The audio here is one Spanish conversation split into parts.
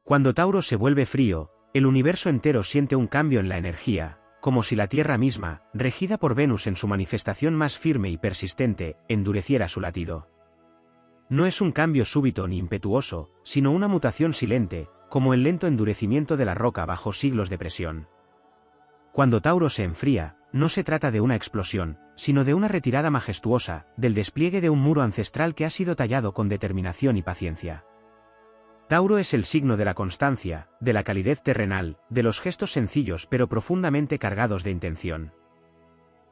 Cuando Tauro se vuelve frío, el universo entero siente un cambio en la energía, como si la Tierra misma, regida por Venus en su manifestación más firme y persistente, endureciera su latido. No es un cambio súbito ni impetuoso, sino una mutación silente, como el lento endurecimiento de la roca bajo siglos de presión. Cuando Tauro se enfría, no se trata de una explosión, sino de una retirada majestuosa, del despliegue de un muro ancestral que ha sido tallado con determinación y paciencia. Tauro es el signo de la constancia, de la calidez terrenal, de los gestos sencillos pero profundamente cargados de intención.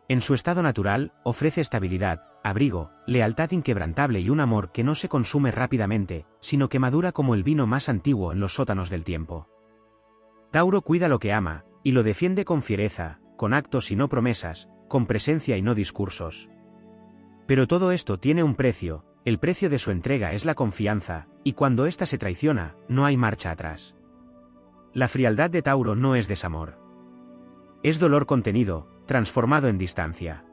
En su estado natural, ofrece estabilidad, abrigo, lealtad inquebrantable y un amor que no se consume rápidamente, sino que madura como el vino más antiguo en los sótanos del tiempo. Tauro cuida lo que ama, y lo defiende con fiereza, con actos y no promesas, con presencia y no discursos. Pero todo esto tiene un precio, el precio de su entrega es la confianza, y cuando ésta se traiciona, no hay marcha atrás. La frialdad de Tauro no es desamor. Es dolor contenido, transformado en distancia.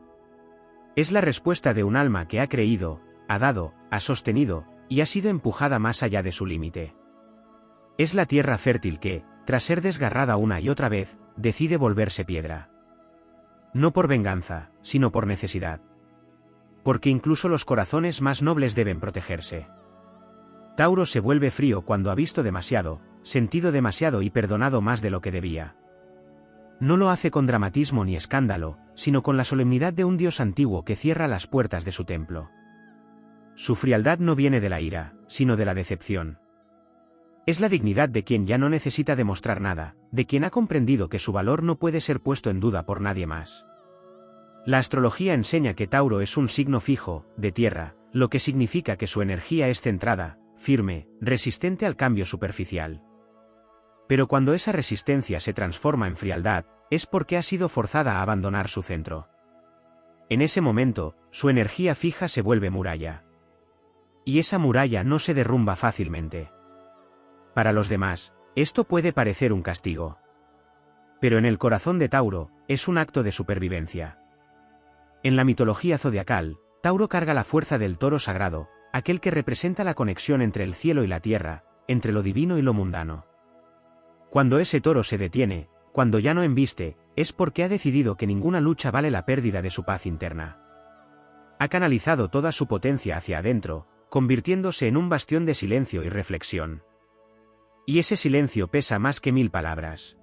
Es la respuesta de un alma que ha creído, ha dado, ha sostenido, y ha sido empujada más allá de su límite. Es la tierra fértil que, tras ser desgarrada una y otra vez, decide volverse piedra. No por venganza, sino por necesidad. Porque incluso los corazones más nobles deben protegerse. Tauro se vuelve frío cuando ha visto demasiado, sentido demasiado y perdonado más de lo que debía. No lo hace con dramatismo ni escándalo, sino con la solemnidad de un dios antiguo que cierra las puertas de su templo. Su frialdad no viene de la ira, sino de la decepción. Es la dignidad de quien ya no necesita demostrar nada, de quien ha comprendido que su valor no puede ser puesto en duda por nadie más. La astrología enseña que Tauro es un signo fijo, de tierra, lo que significa que su energía es centrada, firme, resistente al cambio superficial. Pero cuando esa resistencia se transforma en frialdad, es porque ha sido forzada a abandonar su centro. En ese momento, su energía fija se vuelve muralla. Y esa muralla no se derrumba fácilmente. Para los demás, esto puede parecer un castigo. Pero en el corazón de Tauro, es un acto de supervivencia. En la mitología zodiacal, Tauro carga la fuerza del toro sagrado, aquel que representa la conexión entre el cielo y la tierra, entre lo divino y lo mundano. Cuando ese toro se detiene, cuando ya no embiste, es porque ha decidido que ninguna lucha vale la pérdida de su paz interna. Ha canalizado toda su potencia hacia adentro, convirtiéndose en un bastión de silencio y reflexión. Y ese silencio pesa más que 1000 palabras.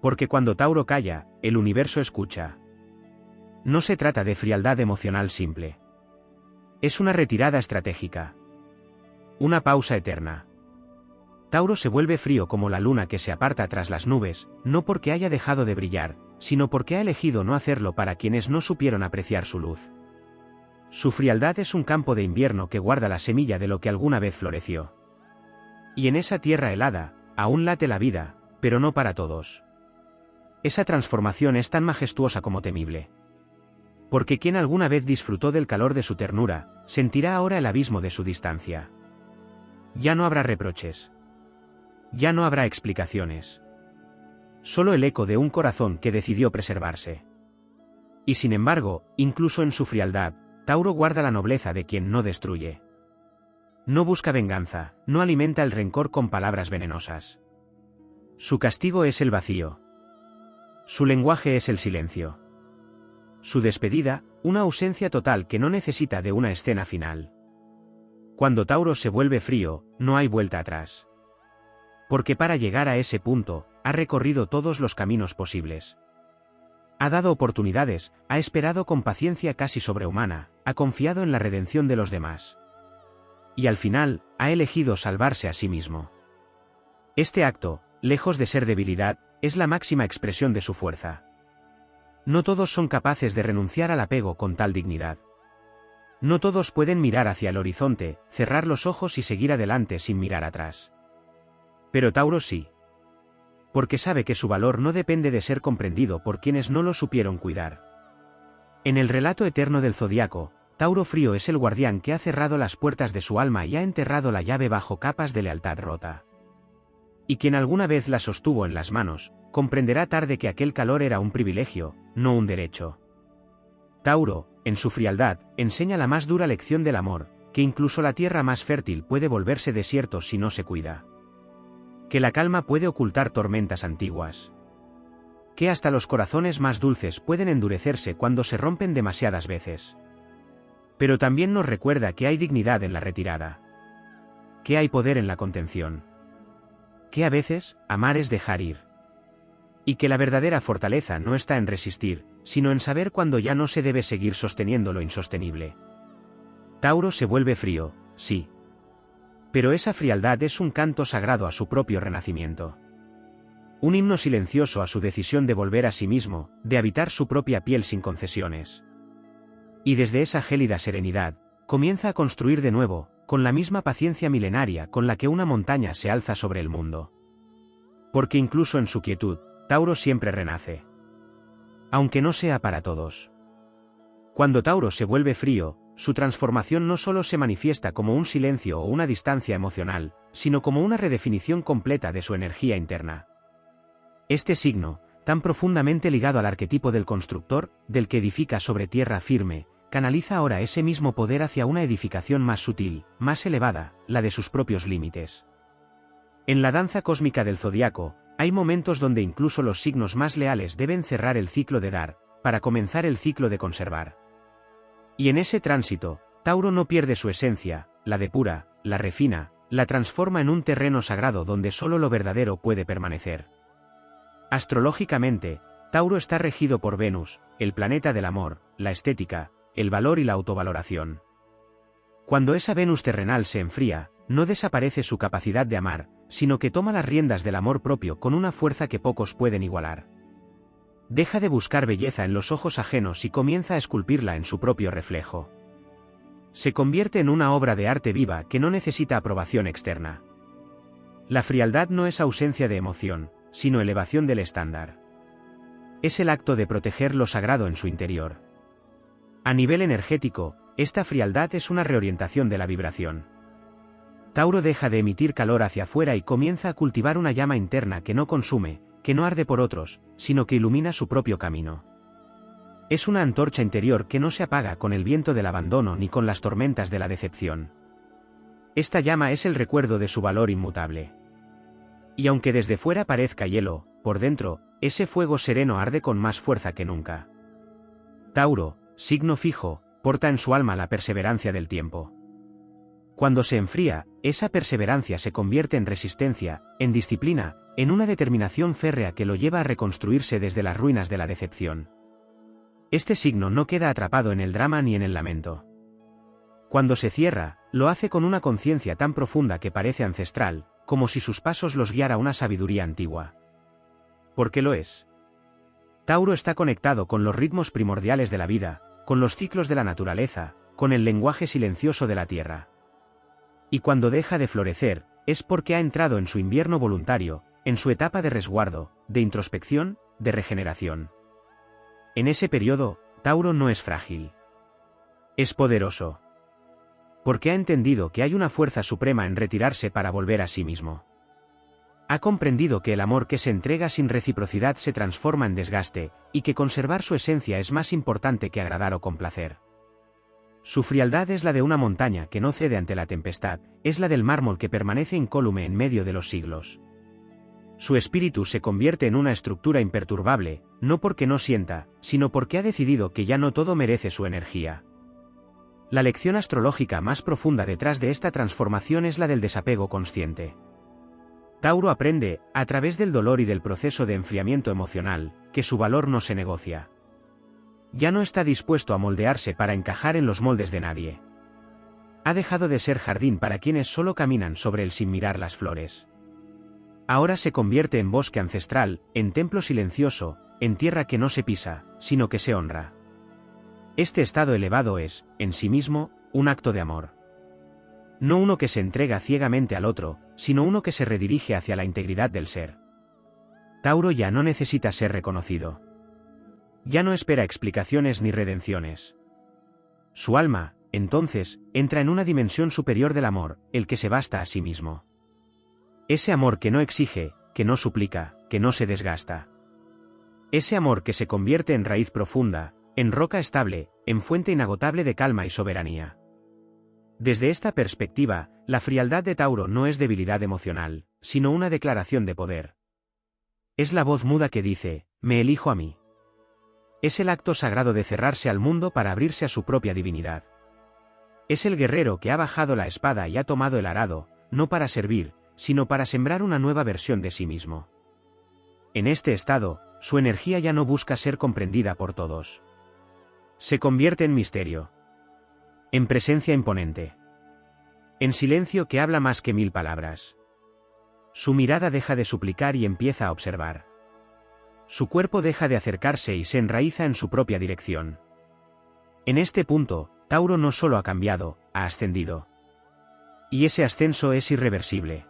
Porque cuando Tauro calla, el universo escucha. No se trata de frialdad emocional simple. Es una retirada estratégica. Una pausa eterna. Tauro se vuelve frío como la luna que se aparta tras las nubes, no porque haya dejado de brillar, sino porque ha elegido no hacerlo para quienes no supieron apreciar su luz. Su frialdad es un campo de invierno que guarda la semilla de lo que alguna vez floreció. Y en esa tierra helada, aún late la vida, pero no para todos. Esa transformación es tan majestuosa como temible. Porque quien alguna vez disfrutó del calor de su ternura, sentirá ahora el abismo de su distancia. Ya no habrá reproches. Ya no habrá explicaciones. Solo el eco de un corazón que decidió preservarse. Y sin embargo, incluso en su frialdad, Tauro guarda la nobleza de quien no destruye. No busca venganza, no alimenta el rencor con palabras venenosas. Su castigo es el vacío. Su lenguaje es el silencio. Su despedida, una ausencia total que no necesita de una escena final. Cuando Tauro se vuelve frío, no hay vuelta atrás. Porque para llegar a ese punto, ha recorrido todos los caminos posibles. Ha dado oportunidades, ha esperado con paciencia casi sobrehumana, ha confiado en la redención de los demás. Y al final, ha elegido salvarse a sí mismo. Este acto, lejos de ser debilidad, es la máxima expresión de su fuerza. No todos son capaces de renunciar al apego con tal dignidad. No todos pueden mirar hacia el horizonte, cerrar los ojos y seguir adelante sin mirar atrás. Pero Tauro sí. Porque sabe que su valor no depende de ser comprendido por quienes no lo supieron cuidar. En el relato eterno del zodiaco, Tauro frío es el guardián que ha cerrado las puertas de su alma y ha enterrado la llave bajo capas de lealtad rota. Y quien alguna vez la sostuvo en las manos, comprenderá tarde que aquel calor era un privilegio, no un derecho. Tauro, en su frialdad, enseña la más dura lección del amor, que incluso la tierra más fértil puede volverse desierto si no se cuida. Que la calma puede ocultar tormentas antiguas. Que hasta los corazones más dulces pueden endurecerse cuando se rompen demasiadas veces. Pero también nos recuerda que hay dignidad en la retirada. Que hay poder en la contención. Que a veces, amar es dejar ir. Y que la verdadera fortaleza no está en resistir, sino en saber cuándo ya no se debe seguir sosteniendo lo insostenible. Tauro se vuelve frío, sí. Pero esa frialdad es un canto sagrado a su propio renacimiento. Un himno silencioso a su decisión de volver a sí mismo, de habitar su propia piel sin concesiones. Y desde esa gélida serenidad, comienza a construir de nuevo, con la misma paciencia milenaria con la que una montaña se alza sobre el mundo. Porque incluso en su quietud, Tauro siempre renace. Aunque no sea para todos. Cuando Tauro se vuelve frío, su transformación no solo se manifiesta como un silencio o una distancia emocional, sino como una redefinición completa de su energía interna. Este signo, tan profundamente ligado al arquetipo del constructor, del que edifica sobre tierra firme, canaliza ahora ese mismo poder hacia una edificación más sutil, más elevada, la de sus propios límites. En la danza cósmica del zodiaco, hay momentos donde incluso los signos más leales deben cerrar el ciclo de dar, para comenzar el ciclo de conservar. Y en ese tránsito, Tauro no pierde su esencia, la depura, la refina, la transforma en un terreno sagrado donde solo lo verdadero puede permanecer. Astrológicamente, Tauro está regido por Venus, el planeta del amor, la estética, el valor y la autovaloración. Cuando esa Venus terrenal se enfría, no desaparece su capacidad de amar, sino que toma las riendas del amor propio con una fuerza que pocos pueden igualar. Deja de buscar belleza en los ojos ajenos y comienza a esculpirla en su propio reflejo. Se convierte en una obra de arte viva que no necesita aprobación externa. La frialdad no es ausencia de emoción, sino elevación del estándar. Es el acto de proteger lo sagrado en su interior. A nivel energético, esta frialdad es una reorientación de la vibración. Tauro deja de emitir calor hacia afuera y comienza a cultivar una llama interna que no consume, que no arde por otros, sino que ilumina su propio camino. Es una antorcha interior que no se apaga con el viento del abandono ni con las tormentas de la decepción. Esta llama es el recuerdo de su valor inmutable. Y aunque desde fuera parezca hielo, por dentro, ese fuego sereno arde con más fuerza que nunca. Tauro, signo fijo, porta en su alma la perseverancia del tiempo. Cuando se enfría, esa perseverancia se convierte en resistencia, en disciplina, en una determinación férrea que lo lleva a reconstruirse desde las ruinas de la decepción. Este signo no queda atrapado en el drama ni en el lamento. Cuando se cierra, lo hace con una conciencia tan profunda que parece ancestral, como si sus pasos los guiara una sabiduría antigua. ¿Por qué lo es? Tauro está conectado con los ritmos primordiales de la vida, con los ciclos de la naturaleza, con el lenguaje silencioso de la tierra. Y cuando deja de florecer, es porque ha entrado en su invierno voluntario, en su etapa de resguardo, de introspección, de regeneración. En ese periodo, Tauro no es frágil. Es poderoso. Porque ha entendido que hay una fuerza suprema en retirarse para volver a sí mismo. Ha comprendido que el amor que se entrega sin reciprocidad se transforma en desgaste, y que conservar su esencia es más importante que agradar o complacer. Su frialdad es la de una montaña que no cede ante la tempestad, es la del mármol que permanece incólume en medio de los siglos. Su espíritu se convierte en una estructura imperturbable, no porque no sienta, sino porque ha decidido que ya no todo merece su energía. La lección astrológica más profunda detrás de esta transformación es la del desapego consciente. Tauro aprende, a través del dolor y del proceso de enfriamiento emocional, que su valor no se negocia. Ya no está dispuesto a moldearse para encajar en los moldes de nadie. Ha dejado de ser jardín para quienes solo caminan sobre él sin mirar las flores. Ahora se convierte en bosque ancestral, en templo silencioso, en tierra que no se pisa, sino que se honra. Este estado elevado es, en sí mismo, un acto de amor. No uno que se entrega ciegamente al otro, sino uno que se redirige hacia la integridad del ser. Tauro ya no necesita ser reconocido. Ya no espera explicaciones ni redenciones. Su alma, entonces, entra en una dimensión superior del amor, el que se basta a sí mismo. Ese amor que no exige, que no suplica, que no se desgasta. Ese amor que se convierte en raíz profunda, en roca estable, en fuente inagotable de calma y soberanía. Desde esta perspectiva, la frialdad de Tauro no es debilidad emocional, sino una declaración de poder. Es la voz muda que dice, me elijo a mí. Es el acto sagrado de cerrarse al mundo para abrirse a su propia divinidad. Es el guerrero que ha bajado la espada y ha tomado el arado, no para servir, sino para sembrar una nueva versión de sí mismo. En este estado, su energía ya no busca ser comprendida por todos. Se convierte en misterio. En presencia imponente. En silencio que habla más que 1000 palabras. Su mirada deja de suplicar y empieza a observar. Su cuerpo deja de acercarse y se enraiza en su propia dirección. En este punto, Tauro no solo ha cambiado, ha ascendido. Y ese ascenso es irreversible.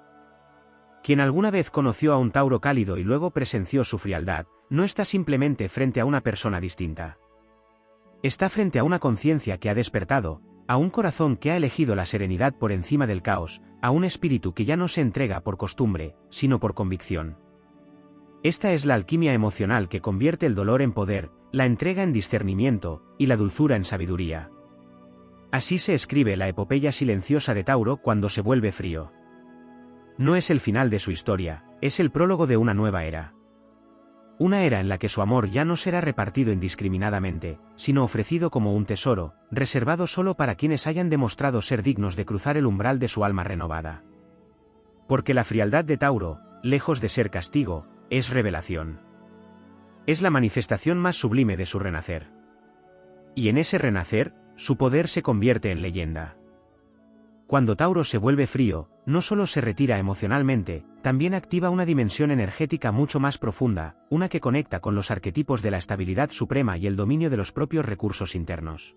Quien alguna vez conoció a un Tauro cálido y luego presenció su frialdad, no está simplemente frente a una persona distinta. Está frente a una conciencia que ha despertado, a un corazón que ha elegido la serenidad por encima del caos, a un espíritu que ya no se entrega por costumbre, sino por convicción. Esta es la alquimia emocional que convierte el dolor en poder, la entrega en discernimiento, y la dulzura en sabiduría. Así se escribe la epopeya silenciosa de Tauro cuando se vuelve frío. No es el final de su historia, es el prólogo de una nueva era. Una era en la que su amor ya no será repartido indiscriminadamente, sino ofrecido como un tesoro, reservado solo para quienes hayan demostrado ser dignos de cruzar el umbral de su alma renovada. Porque la frialdad de Tauro, lejos de ser castigo, es revelación. Es la manifestación más sublime de su renacer. Y en ese renacer, su poder se convierte en leyenda. Cuando Tauro se vuelve frío, no solo se retira emocionalmente, también activa una dimensión energética mucho más profunda, una que conecta con los arquetipos de la estabilidad suprema y el dominio de los propios recursos internos.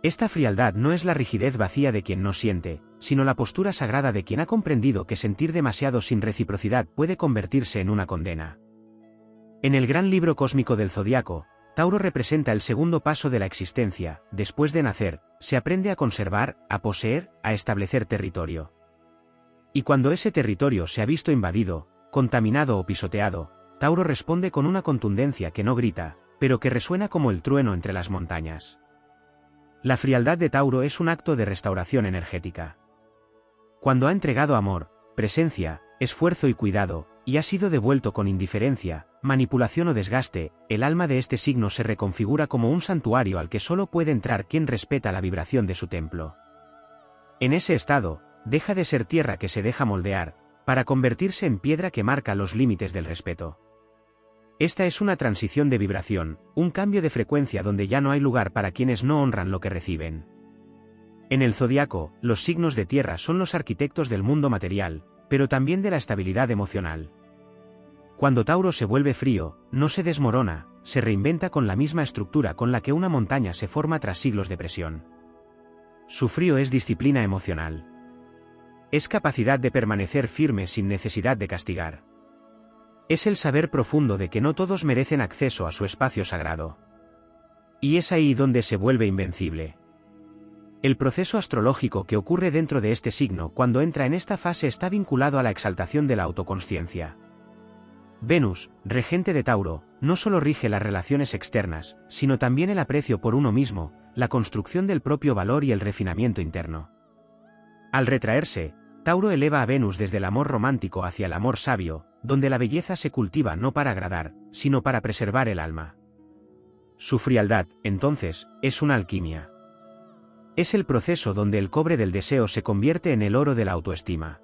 Esta frialdad no es la rigidez vacía de quien no siente, sino la postura sagrada de quien ha comprendido que sentir demasiado sin reciprocidad puede convertirse en una condena. En el gran libro cósmico del zodiaco, Tauro representa el segundo paso de la existencia. Después de nacer, se aprende a conservar, a poseer, a establecer territorio. Y cuando ese territorio se ha visto invadido, contaminado o pisoteado, Tauro responde con una contundencia que no grita, pero que resuena como el trueno entre las montañas. La frialdad de Tauro es un acto de restauración energética. Cuando ha entregado amor, presencia, esfuerzo y cuidado, y ha sido devuelto con indiferencia, manipulación o desgaste, el alma de este signo se reconfigura como un santuario al que solo puede entrar quien respeta la vibración de su templo. En ese estado, deja de ser tierra que se deja moldear, para convertirse en piedra que marca los límites del respeto. Esta es una transición de vibración, un cambio de frecuencia donde ya no hay lugar para quienes no honran lo que reciben. En el zodiaco, los signos de tierra son los arquitectos del mundo material, pero también de la estabilidad emocional. Cuando Tauro se vuelve frío, no se desmorona, se reinventa con la misma estructura con la que una montaña se forma tras siglos de presión. Su frío es disciplina emocional. Es capacidad de permanecer firme sin necesidad de castigar. Es el saber profundo de que no todos merecen acceso a su espacio sagrado. Y es ahí donde se vuelve invencible. El proceso astrológico que ocurre dentro de este signo cuando entra en esta fase está vinculado a la exaltación de la autoconsciencia. Venus, regente de Tauro, no solo rige las relaciones externas, sino también el aprecio por uno mismo, la construcción del propio valor y el refinamiento interno. Al retraerse, Tauro eleva a Venus desde el amor romántico hacia el amor sabio, donde la belleza se cultiva no para agradar, sino para preservar el alma. Su frialdad, entonces, es una alquimia. Es el proceso donde el cobre del deseo se convierte en el oro de la autoestima.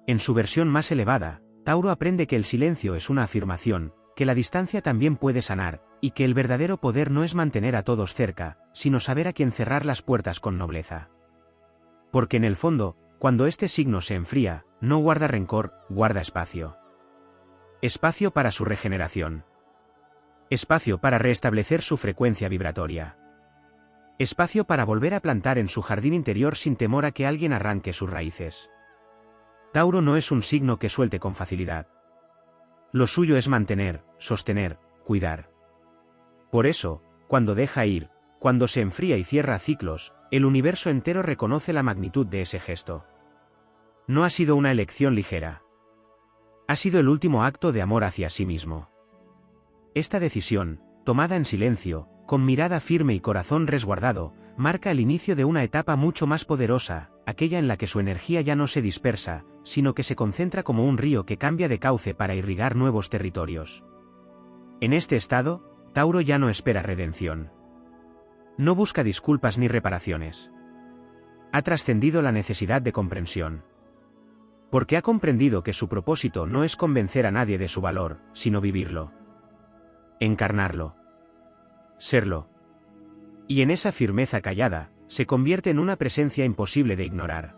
En su versión más elevada, Tauro aprende que el silencio es una afirmación, que la distancia también puede sanar, y que el verdadero poder no es mantener a todos cerca, sino saber a quién cerrar las puertas con nobleza. Porque en el fondo, cuando este signo se enfría, no guarda rencor, guarda espacio. Espacio para su regeneración. Espacio para restablecer su frecuencia vibratoria. Espacio para volver a plantar en su jardín interior sin temor a que alguien arranque sus raíces. Tauro no es un signo que suelte con facilidad. Lo suyo es mantener, sostener, cuidar. Por eso, cuando deja ir, cuando se enfría y cierra ciclos, el universo entero reconoce la magnitud de ese gesto. No ha sido una elección ligera. Ha sido el último acto de amor hacia sí mismo. Esta decisión, tomada en silencio, con mirada firme y corazón resguardado, marca el inicio de una etapa mucho más poderosa, aquella en la que su energía ya no se dispersa, sino que se concentra como un río que cambia de cauce para irrigar nuevos territorios. En este estado, Tauro ya no espera redención. No busca disculpas ni reparaciones. Ha trascendido la necesidad de comprensión. Porque ha comprendido que su propósito no es convencer a nadie de su valor, sino vivirlo. Encarnarlo. Serlo. Y en esa firmeza callada, se convierte en una presencia imposible de ignorar.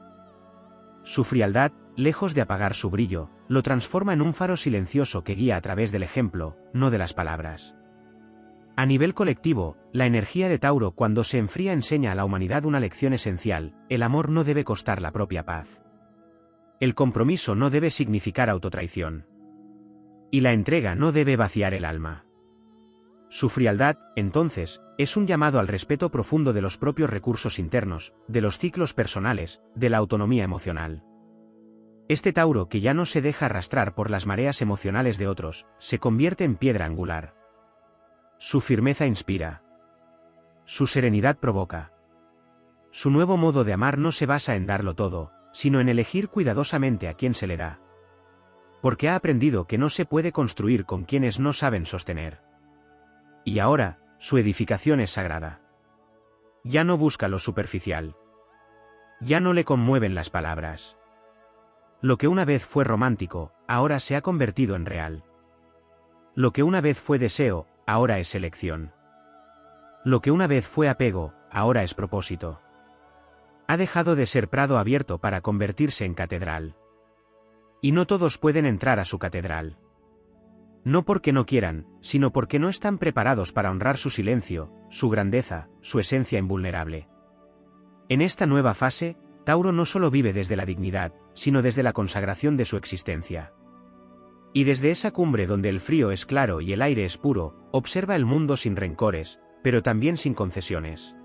Su frialdad, lejos de apagar su brillo, lo transforma en un faro silencioso que guía a través del ejemplo, no de las palabras. A nivel colectivo, la energía de Tauro cuando se enfría enseña a la humanidad una lección esencial: el amor no debe costar la propia paz. El compromiso no debe significar autotraición. Y la entrega no debe vaciar el alma. Su frialdad, entonces, es un llamado al respeto profundo de los propios recursos internos, de los ciclos personales, de la autonomía emocional. Este Tauro que ya no se deja arrastrar por las mareas emocionales de otros, se convierte en piedra angular. Su firmeza inspira. Su serenidad provoca. Su nuevo modo de amar no se basa en darlo todo, sino en elegir cuidadosamente a quien se le da. Porque ha aprendido que no se puede construir con quienes no saben sostener. Y ahora, su edificación es sagrada. Ya no busca lo superficial. Ya no le conmueven las palabras. Lo que una vez fue romántico, ahora se ha convertido en real. Lo que una vez fue deseo, ahora es elección. Lo que una vez fue apego, ahora es propósito. Ha dejado de ser prado abierto para convertirse en catedral. Y no todos pueden entrar a su catedral. No porque no quieran, sino porque no están preparados para honrar su silencio, su grandeza, su esencia invulnerable. En esta nueva fase, Tauro no solo vive desde la dignidad, sino desde la consagración de su existencia. Y desde esa cumbre donde el frío es claro y el aire es puro, observa el mundo sin rencores, pero también sin concesiones.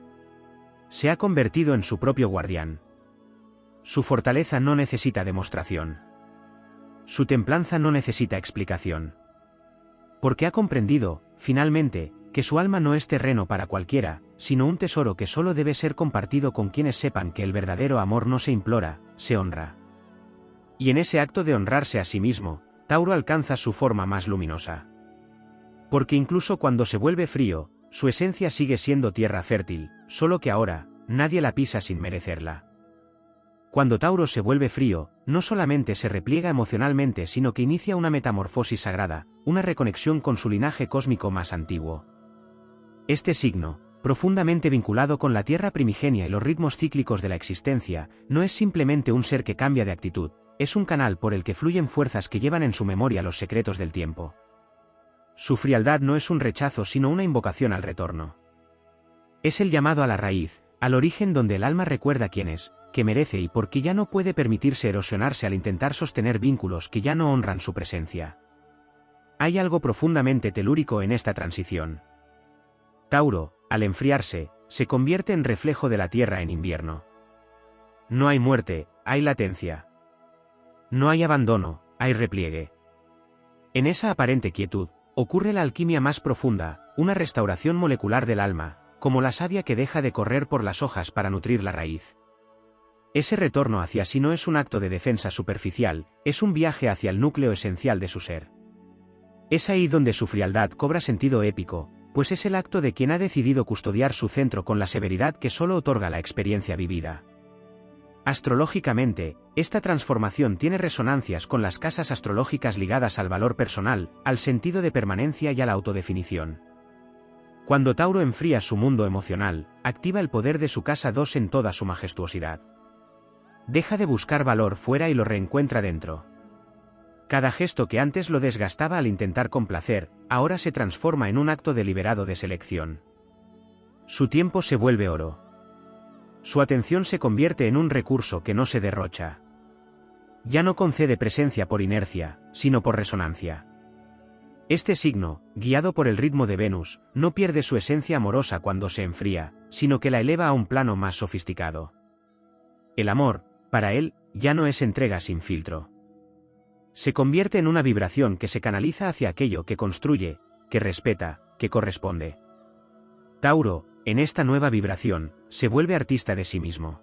Se ha convertido en su propio guardián. Su fortaleza no necesita demostración. Su templanza no necesita explicación. Porque ha comprendido, finalmente, que su alma no es terreno para cualquiera, sino un tesoro que solo debe ser compartido con quienes sepan que el verdadero amor no se implora, se honra. Y en ese acto de honrarse a sí mismo, Tauro alcanza su forma más luminosa. Porque incluso cuando se vuelve frío, su esencia sigue siendo tierra fértil, solo que ahora, nadie la pisa sin merecerla. Cuando Tauro se vuelve frío, no solamente se repliega emocionalmente sino que inicia una metamorfosis sagrada, una reconexión con su linaje cósmico más antiguo. Este signo, profundamente vinculado con la tierra primigenia y los ritmos cíclicos de la existencia, no es simplemente un ser que cambia de actitud, es un canal por el que fluyen fuerzas que llevan en su memoria los secretos del tiempo. Su frialdad no es un rechazo sino una invocación al retorno. Es el llamado a la raíz, al origen donde el alma recuerda quién es, que merece y porque ya no puede permitirse erosionarse al intentar sostener vínculos que ya no honran su presencia. Hay algo profundamente telúrico en esta transición. Tauro, al enfriarse, se convierte en reflejo de la tierra en invierno. No hay muerte, hay latencia. No hay abandono, hay repliegue. En esa aparente quietud, ocurre la alquimia más profunda, una restauración molecular del alma, como la savia que deja de correr por las hojas para nutrir la raíz. Ese retorno hacia sí no es un acto de defensa superficial, es un viaje hacia el núcleo esencial de su ser. Es ahí donde su frialdad cobra sentido épico, pues es el acto de quien ha decidido custodiar su centro con la severidad que solo otorga la experiencia vivida. Astrológicamente, esta transformación tiene resonancias con las casas astrológicas ligadas al valor personal, al sentido de permanencia y a la autodefinición. Cuando Tauro enfría su mundo emocional, activa el poder de su casa 2 en toda su majestuosidad. Deja de buscar valor fuera y lo reencuentra dentro. Cada gesto que antes lo desgastaba al intentar complacer, ahora se transforma en un acto deliberado de selección. Su tiempo se vuelve oro. Su atención se convierte en un recurso que no se derrocha. Ya no concede presencia por inercia, sino por resonancia. Este signo, guiado por el ritmo de Venus, no pierde su esencia amorosa cuando se enfría, sino que la eleva a un plano más sofisticado. El amor, para él, ya no es entrega sin filtro. Se convierte en una vibración que se canaliza hacia aquello que construye, que respeta, que corresponde. Tauro, en esta nueva vibración, se vuelve artista de sí mismo.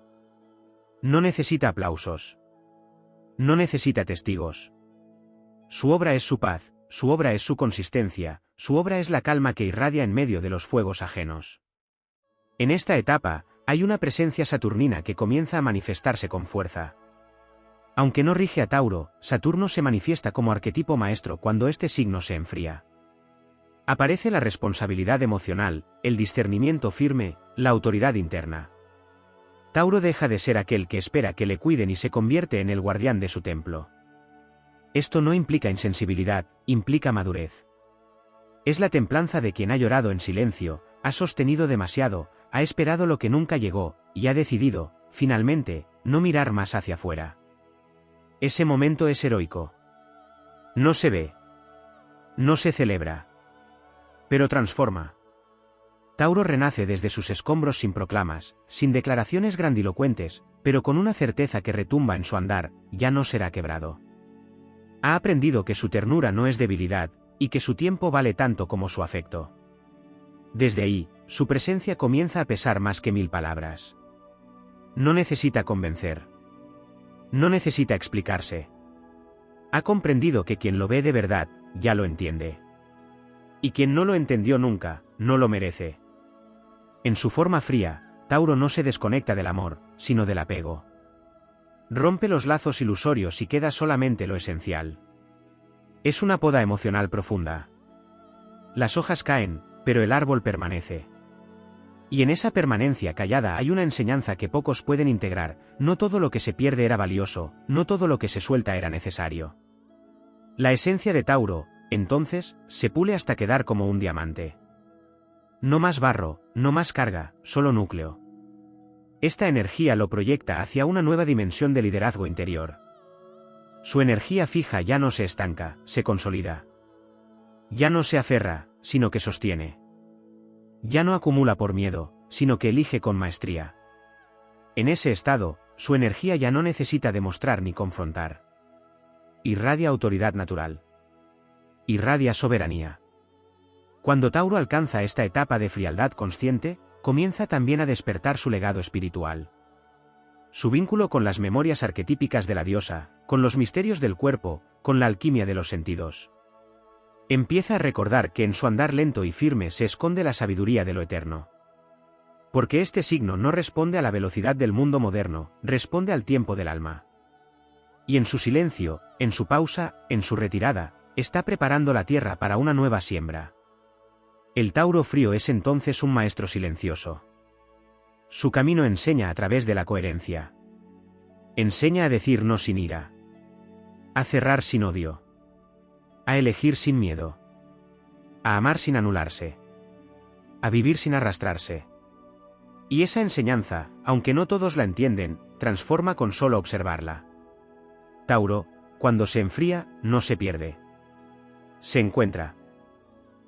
No necesita aplausos. No necesita testigos. Su obra es su paz, su obra es su consistencia, su obra es la calma que irradia en medio de los fuegos ajenos. En esta etapa, hay una presencia saturnina que comienza a manifestarse con fuerza. Aunque no rige a Tauro, Saturno se manifiesta como arquetipo maestro cuando este signo se enfría. Aparece la responsabilidad emocional, el discernimiento firme, la autoridad interna. Tauro deja de ser aquel que espera que le cuiden y se convierte en el guardián de su templo. Esto no implica insensibilidad, implica madurez. Es la templanza de quien ha llorado en silencio, ha sostenido demasiado, ha esperado lo que nunca llegó, y ha decidido, finalmente, no mirar más hacia afuera. Ese momento es heroico. No se ve. No se celebra. Pero transforma. Tauro renace desde sus escombros sin proclamas, sin declaraciones grandilocuentes, pero con una certeza que retumba en su andar, ya no será quebrado. Ha aprendido que su ternura no es debilidad, y que su tiempo vale tanto como su afecto. Desde ahí, su presencia comienza a pesar más que 1000 palabras. No necesita convencer. No necesita explicarse. Ha comprendido que quien lo ve de verdad, ya lo entiende. Y quien no lo entendió nunca, no lo merece. En su forma fría, Tauro no se desconecta del amor, sino del apego. Rompe los lazos ilusorios y queda solamente lo esencial. Es una poda emocional profunda. Las hojas caen, pero el árbol permanece. Y en esa permanencia callada hay una enseñanza que pocos pueden integrar: no todo lo que se pierde era valioso, no todo lo que se suelta era necesario. La esencia de Tauro, entonces, se pule hasta quedar como un diamante. No más barro, no más carga, solo núcleo. Esta energía lo proyecta hacia una nueva dimensión de liderazgo interior. Su energía fija ya no se estanca, se consolida. Ya no se aferra, sino que sostiene. Ya no acumula por miedo, sino que elige con maestría. En ese estado, su energía ya no necesita demostrar ni confrontar. Irradia autoridad natural. Irradia soberanía. Cuando Tauro alcanza esta etapa de frialdad consciente, comienza también a despertar su legado espiritual. Su vínculo con las memorias arquetípicas de la diosa, con los misterios del cuerpo, con la alquimia de los sentidos. Empieza a recordar que en su andar lento y firme se esconde la sabiduría de lo eterno. Porque este signo no responde a la velocidad del mundo moderno, responde al tiempo del alma. Y en su silencio, en su pausa, en su retirada, está preparando la tierra para una nueva siembra. El Tauro frío es entonces un maestro silencioso. Su camino enseña a través de la coherencia. Enseña a decir no sin ira. A cerrar sin odio. A elegir sin miedo. A amar sin anularse. A vivir sin arrastrarse. Y esa enseñanza, aunque no todos la entienden, transforma con solo observarla. Tauro, cuando se enfría, no se pierde. Se encuentra.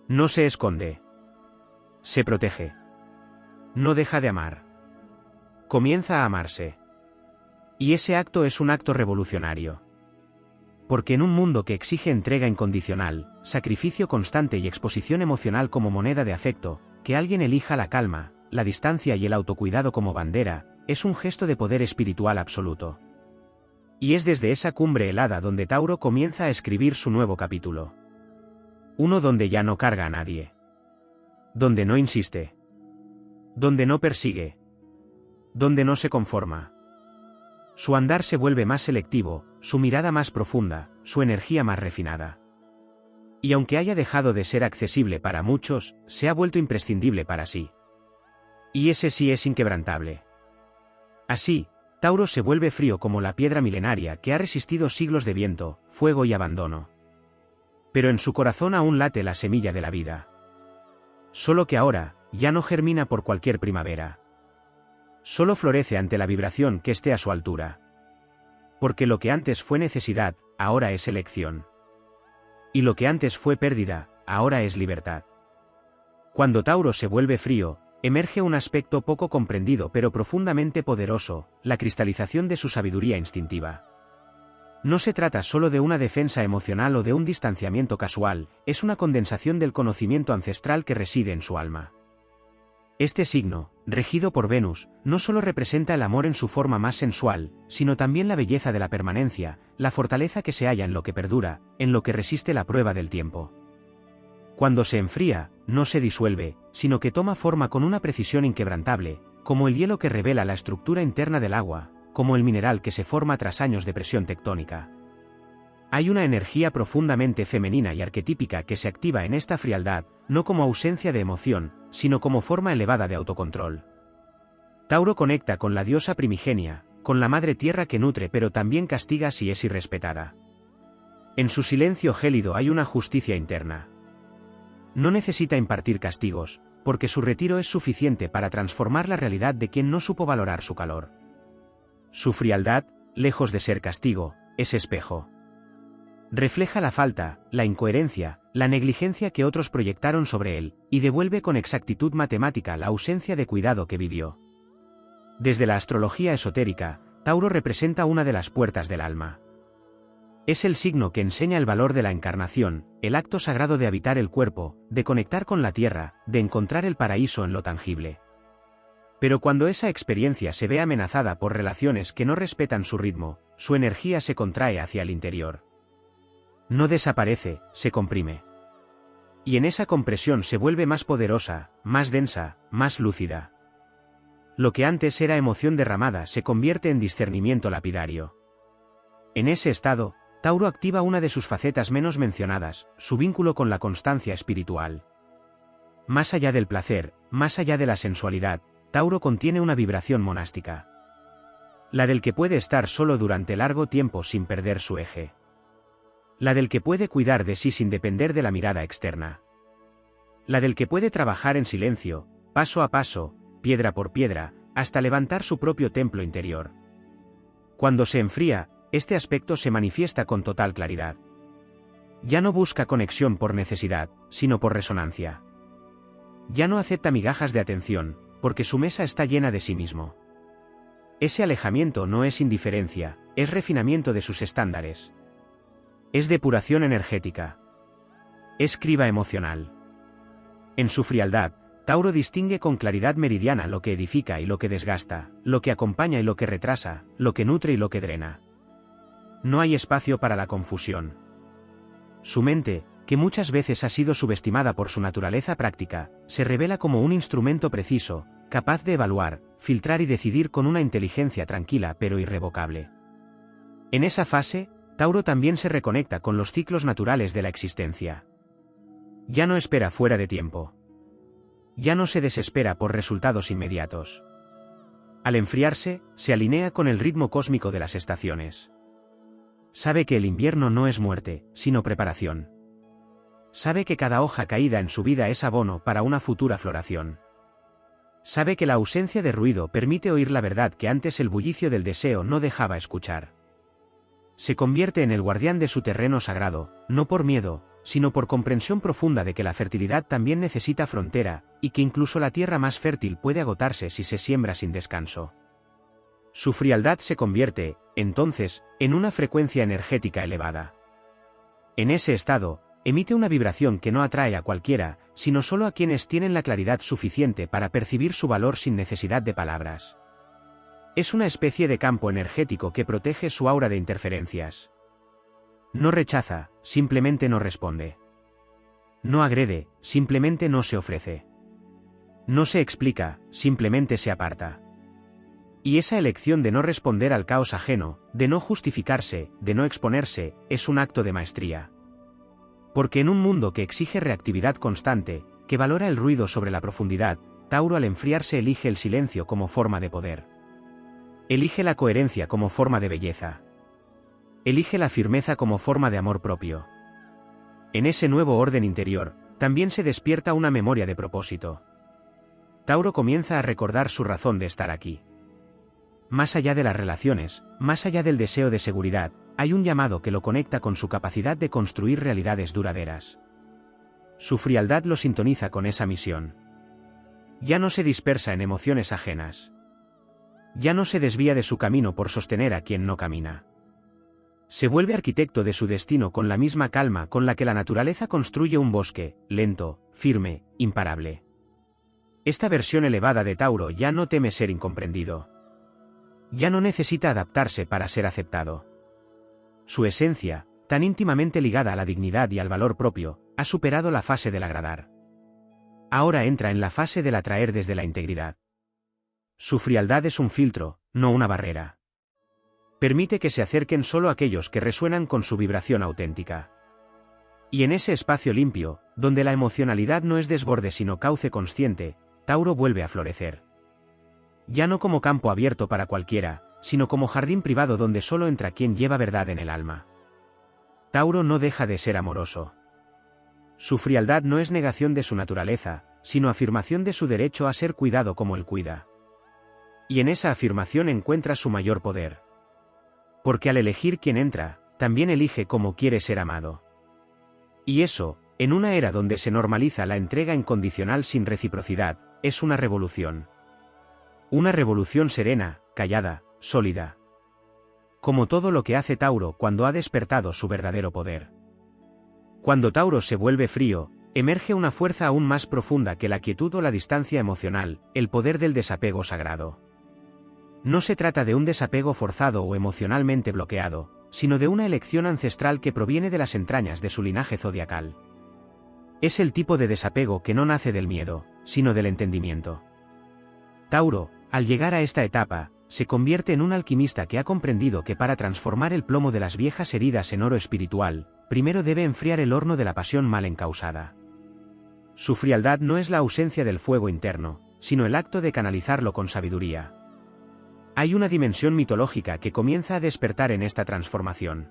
No se esconde. Se protege. No deja de amar. Comienza a amarse. Y ese acto es un acto revolucionario. Porque en un mundo que exige entrega incondicional, sacrificio constante y exposición emocional como moneda de afecto, que alguien elija la calma, la distancia y el autocuidado como bandera, es un gesto de poder espiritual absoluto. Y es desde esa cumbre helada donde Tauro comienza a escribir su nuevo capítulo. Uno donde ya no carga a nadie. Donde no insiste. Donde no persigue. Donde no se conforma. Su andar se vuelve más selectivo, su mirada más profunda, su energía más refinada. Y aunque haya dejado de ser accesible para muchos, se ha vuelto imprescindible para sí. Y ese sí es inquebrantable. Así, Tauro se vuelve frío como la piedra milenaria que ha resistido siglos de viento, fuego y abandono. Pero en su corazón aún late la semilla de la vida. Solo que ahora, ya no germina por cualquier primavera. Solo florece ante la vibración que esté a su altura. Porque lo que antes fue necesidad, ahora es elección. Y lo que antes fue pérdida, ahora es libertad. Cuando Tauro se vuelve frío, emerge un aspecto poco comprendido pero profundamente poderoso, la cristalización de su sabiduría instintiva. No se trata solo de una defensa emocional o de un distanciamiento casual, es una condensación del conocimiento ancestral que reside en su alma. Este signo, regido por Venus, no solo representa el amor en su forma más sensual, sino también la belleza de la permanencia, la fortaleza que se halla en lo que perdura, en lo que resiste la prueba del tiempo. Cuando se enfría, no se disuelve, sino que toma forma con una precisión inquebrantable, como el hielo que revela la estructura interna del agua, como el mineral que se forma tras años de presión tectónica. Hay una energía profundamente femenina y arquetípica que se activa en esta frialdad, no como ausencia de emoción, sino como forma elevada de autocontrol. Tauro conecta con la diosa primigenia, con la madre tierra que nutre pero también castiga si es irrespetada. En su silencio gélido hay una justicia interna. No necesita impartir castigos, porque su retiro es suficiente para transformar la realidad de quien no supo valorar su calor. Su frialdad, lejos de ser castigo, es espejo. Refleja la falta, la incoherencia, la negligencia que otros proyectaron sobre él, y devuelve con exactitud matemática la ausencia de cuidado que vivió. Desde la astrología esotérica, Tauro representa una de las puertas del alma. Es el signo que enseña el valor de la encarnación, el acto sagrado de habitar el cuerpo, de conectar con la tierra, de encontrar el paraíso en lo tangible. Pero cuando esa experiencia se ve amenazada por relaciones que no respetan su ritmo, su energía se contrae hacia el interior. No desaparece, se comprime. Y en esa compresión se vuelve más poderosa, más densa, más lúcida. Lo que antes era emoción derramada se convierte en discernimiento lapidario. En ese estado, Tauro activa una de sus facetas menos mencionadas, su vínculo con la constancia espiritual. Más allá del placer, más allá de la sensualidad, Tauro contiene una vibración monástica. La del que puede estar solo durante largo tiempo sin perder su eje. La del que puede cuidar de sí sin depender de la mirada externa. La del que puede trabajar en silencio, paso a paso, piedra por piedra, hasta levantar su propio templo interior. Cuando se enfría, este aspecto se manifiesta con total claridad. Ya no busca conexión por necesidad, sino por resonancia. Ya no acepta migajas de atención, porque su mesa está llena de sí mismo. Ese alejamiento no es indiferencia, es refinamiento de sus estándares. Es depuración energética. Es criba emocional. En su frialdad, Tauro distingue con claridad meridiana lo que edifica y lo que desgasta, lo que acompaña y lo que retrasa, lo que nutre y lo que drena. No hay espacio para la confusión. Su mente, que muchas veces ha sido subestimada por su naturaleza práctica, se revela como un instrumento preciso, capaz de evaluar, filtrar y decidir con una inteligencia tranquila pero irrevocable. En esa fase, Tauro también se reconecta con los ciclos naturales de la existencia. Ya no espera fuera de tiempo. Ya no se desespera por resultados inmediatos. Al enfriarse, se alinea con el ritmo cósmico de las estaciones. Sabe que el invierno no es muerte, sino preparación. Sabe que cada hoja caída en su vida es abono para una futura floración. Sabe que la ausencia de ruido permite oír la verdad que antes el bullicio del deseo no dejaba escuchar. Se convierte en el guardián de su terreno sagrado, no por miedo, sino por comprensión profunda de que la fertilidad también necesita frontera, y que incluso la tierra más fértil puede agotarse si se siembra sin descanso. Su frialdad se convierte, entonces, en una frecuencia energética elevada. En ese estado, emite una vibración que no atrae a cualquiera, sino solo a quienes tienen la claridad suficiente para percibir su valor sin necesidad de palabras. Es una especie de campo energético que protege su aura de interferencias. No rechaza, simplemente no responde. No agrede, simplemente no se ofrece. No se explica, simplemente se aparta. Y esa elección de no responder al caos ajeno, de no justificarse, de no exponerse, es un acto de maestría. Porque en un mundo que exige reactividad constante, que valora el ruido sobre la profundidad, Tauro al enfriarse elige el silencio como forma de poder. Elige la coherencia como forma de belleza. Elige la firmeza como forma de amor propio. En ese nuevo orden interior, también se despierta una memoria de propósito. Tauro comienza a recordar su razón de estar aquí. Más allá de las relaciones, más allá del deseo de seguridad, hay un llamado que lo conecta con su capacidad de construir realidades duraderas. Su frialdad lo sintoniza con esa misión. Ya no se dispersa en emociones ajenas. Ya no se desvía de su camino por sostener a quien no camina. Se vuelve arquitecto de su destino con la misma calma con la que la naturaleza construye un bosque, lento, firme, imparable. Esta versión elevada de Tauro ya no teme ser incomprendido. Ya no necesita adaptarse para ser aceptado. Su esencia, tan íntimamente ligada a la dignidad y al valor propio, ha superado la fase del agradar. Ahora entra en la fase del atraer desde la integridad. Su frialdad es un filtro, no una barrera. Permite que se acerquen solo aquellos que resuenan con su vibración auténtica. Y en ese espacio limpio, donde la emocionalidad no es desborde sino cauce consciente, Tauro vuelve a florecer. Ya no como campo abierto para cualquiera, sino como jardín privado donde solo entra quien lleva verdad en el alma. Tauro no deja de ser amoroso. Su frialdad no es negación de su naturaleza, sino afirmación de su derecho a ser cuidado como él cuida. Y en esa afirmación encuentra su mayor poder. Porque al elegir quién entra, también elige cómo quiere ser amado. Y eso, en una era donde se normaliza la entrega incondicional sin reciprocidad, es una revolución. Una revolución serena, callada, sólida. Como todo lo que hace Tauro cuando ha despertado su verdadero poder. Cuando Tauro se vuelve frío, emerge una fuerza aún más profunda que la quietud o la distancia emocional, el poder del desapego sagrado. No se trata de un desapego forzado o emocionalmente bloqueado, sino de una elección ancestral que proviene de las entrañas de su linaje zodiacal. Es el tipo de desapego que no nace del miedo, sino del entendimiento. Tauro, al llegar a esta etapa, se convierte en un alquimista que ha comprendido que para transformar el plomo de las viejas heridas en oro espiritual, primero debe enfriar el horno de la pasión mal encausada. Su frialdad no es la ausencia del fuego interno, sino el acto de canalizarlo con sabiduría. Hay una dimensión mitológica que comienza a despertar en esta transformación.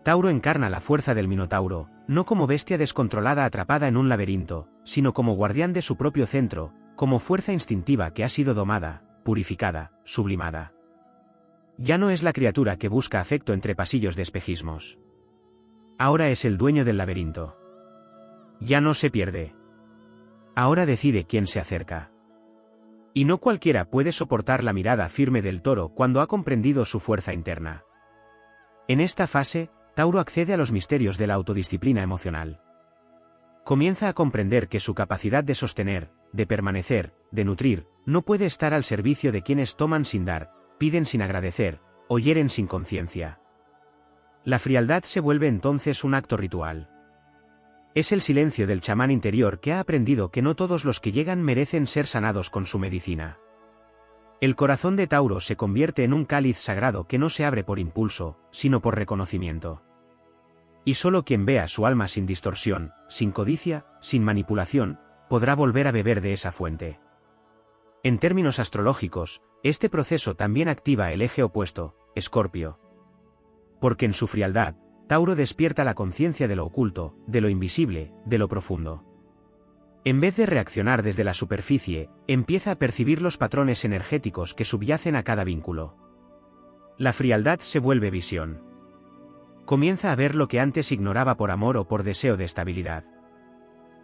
Tauro encarna la fuerza del Minotauro, no como bestia descontrolada atrapada en un laberinto, sino como guardián de su propio centro, como fuerza instintiva que ha sido domada, purificada, sublimada. Ya no es la criatura que busca afecto entre pasillos de espejismos. Ahora es el dueño del laberinto. Ya no se pierde. Ahora decide quién se acerca. Y no cualquiera puede soportar la mirada firme del toro cuando ha comprendido su fuerza interna. En esta fase, Tauro accede a los misterios de la autodisciplina emocional. Comienza a comprender que su capacidad de sostener, de permanecer, de nutrir, no puede estar al servicio de quienes toman sin dar, piden sin agradecer, o hieren sin conciencia. La frialdad se vuelve entonces un acto ritual. Es el silencio del chamán interior que ha aprendido que no todos los que llegan merecen ser sanados con su medicina. El corazón de Tauro se convierte en un cáliz sagrado que no se abre por impulso, sino por reconocimiento. Y solo quien vea su alma sin distorsión, sin codicia, sin manipulación, podrá volver a beber de esa fuente. En términos astrológicos, este proceso también activa el eje opuesto, Escorpio. Porque en su frialdad, Tauro despierta la conciencia de lo oculto, de lo invisible, de lo profundo. En vez de reaccionar desde la superficie, empieza a percibir los patrones energéticos que subyacen a cada vínculo. La frialdad se vuelve visión. Comienza a ver lo que antes ignoraba por amor o por deseo de estabilidad.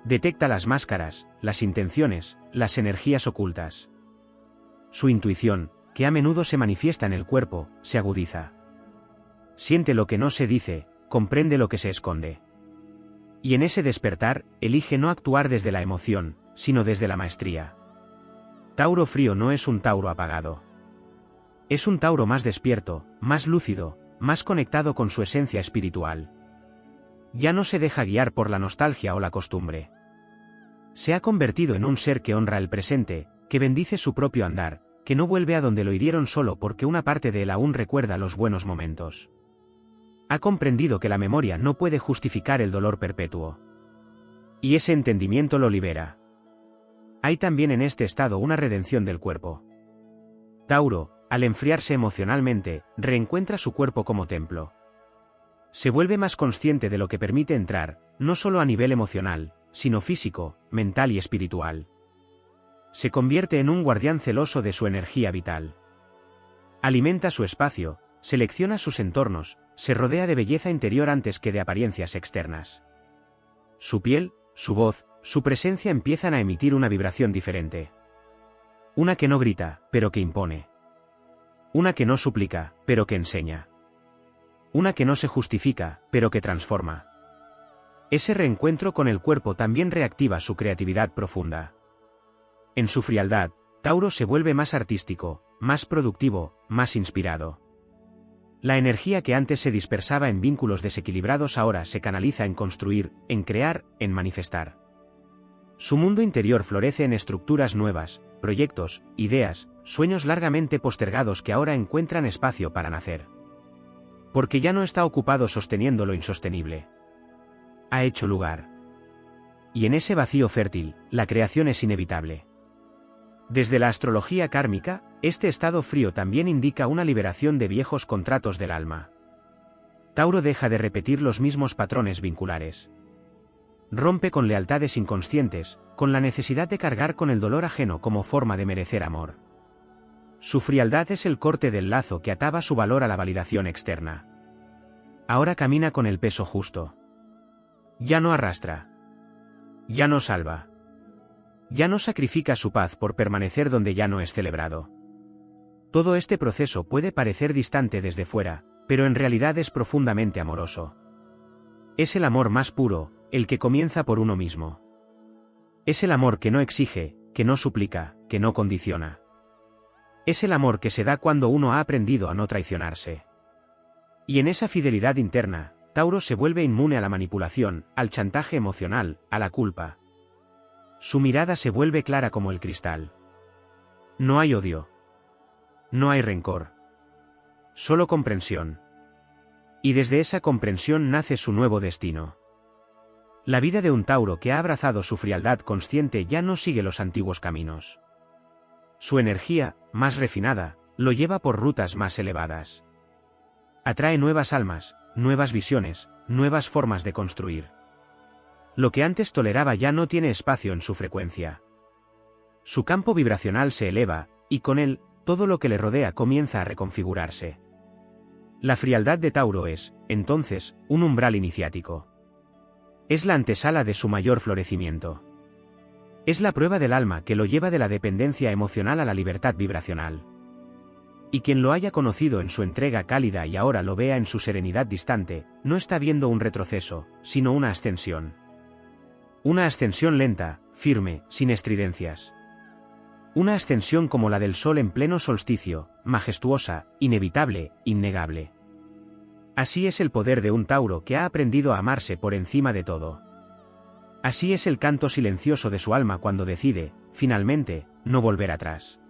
Detecta las máscaras, las intenciones, las energías ocultas. Su intuición, que a menudo se manifiesta en el cuerpo, se agudiza. Siente lo que no se dice, comprende lo que se esconde. Y en ese despertar, elige no actuar desde la emoción, sino desde la maestría. Tauro frío no es un Tauro apagado. Es un Tauro más despierto, más lúcido, más conectado con su esencia espiritual. Ya no se deja guiar por la nostalgia o la costumbre. Se ha convertido en un ser que honra el presente, que bendice su propio andar, que no vuelve a donde lo hirieron solo porque una parte de él aún recuerda los buenos momentos. Ha comprendido que la memoria no puede justificar el dolor perpetuo. Y ese entendimiento lo libera. Hay también en este estado una redención del cuerpo. Tauro, al enfriarse emocionalmente, reencuentra su cuerpo como templo. Se vuelve más consciente de lo que permite entrar, no solo a nivel emocional, sino físico, mental y espiritual. Se convierte en un guardián celoso de su energía vital. Alimenta su espacio, selecciona sus entornos, se rodea de belleza interior antes que de apariencias externas. Su piel, su voz, su presencia empiezan a emitir una vibración diferente. Una que no grita, pero que impone. Una que no suplica, pero que enseña. Una que no se justifica, pero que transforma. Ese reencuentro con el cuerpo también reactiva su creatividad profunda. En su frialdad, Tauro se vuelve más artístico, más productivo, más inspirado. La energía que antes se dispersaba en vínculos desequilibrados ahora se canaliza en construir, en crear, en manifestar. Su mundo interior florece en estructuras nuevas, proyectos, ideas, sueños largamente postergados que ahora encuentran espacio para nacer. Porque ya no está ocupado sosteniendo lo insostenible. Ha hecho lugar. Y en ese vacío fértil, la creación es inevitable. Desde la astrología kármica, este estado frío también indica una liberación de viejos contratos del alma. Tauro deja de repetir los mismos patrones vinculares. Rompe con lealtades inconscientes, con la necesidad de cargar con el dolor ajeno como forma de merecer amor. Su frialdad es el corte del lazo que ataba su valor a la validación externa. Ahora camina con el peso justo. Ya no arrastra. Ya no salva. Ya no sacrifica su paz por permanecer donde ya no es celebrado. Todo este proceso puede parecer distante desde fuera, pero en realidad es profundamente amoroso. Es el amor más puro, el que comienza por uno mismo. Es el amor que no exige, que no suplica, que no condiciona. Es el amor que se da cuando uno ha aprendido a no traicionarse. Y en esa fidelidad interna, Tauro se vuelve inmune a la manipulación, al chantaje emocional, a la culpa. Su mirada se vuelve clara como el cristal. No hay odio. No hay rencor. Solo comprensión. Y desde esa comprensión nace su nuevo destino. La vida de un Tauro que ha abrazado su frialdad consciente ya no sigue los antiguos caminos. Su energía, más refinada, lo lleva por rutas más elevadas. Atrae nuevas almas, nuevas visiones, nuevas formas de construir. Lo que antes toleraba ya no tiene espacio en su frecuencia. Su campo vibracional se eleva, y con él, todo lo que le rodea comienza a reconfigurarse. La frialdad de Tauro es, entonces, un umbral iniciático. Es la antesala de su mayor florecimiento. Es la prueba del alma que lo lleva de la dependencia emocional a la libertad vibracional. Y quien lo haya conocido en su entrega cálida y ahora lo vea en su serenidad distante, no está viendo un retroceso, sino una ascensión. Una ascensión lenta, firme, sin estridencias. Una ascensión como la del sol en pleno solsticio, majestuosa, inevitable, innegable. Así es el poder de un Tauro que ha aprendido a amarse por encima de todo. Así es el canto silencioso de su alma cuando decide, finalmente, no volver atrás.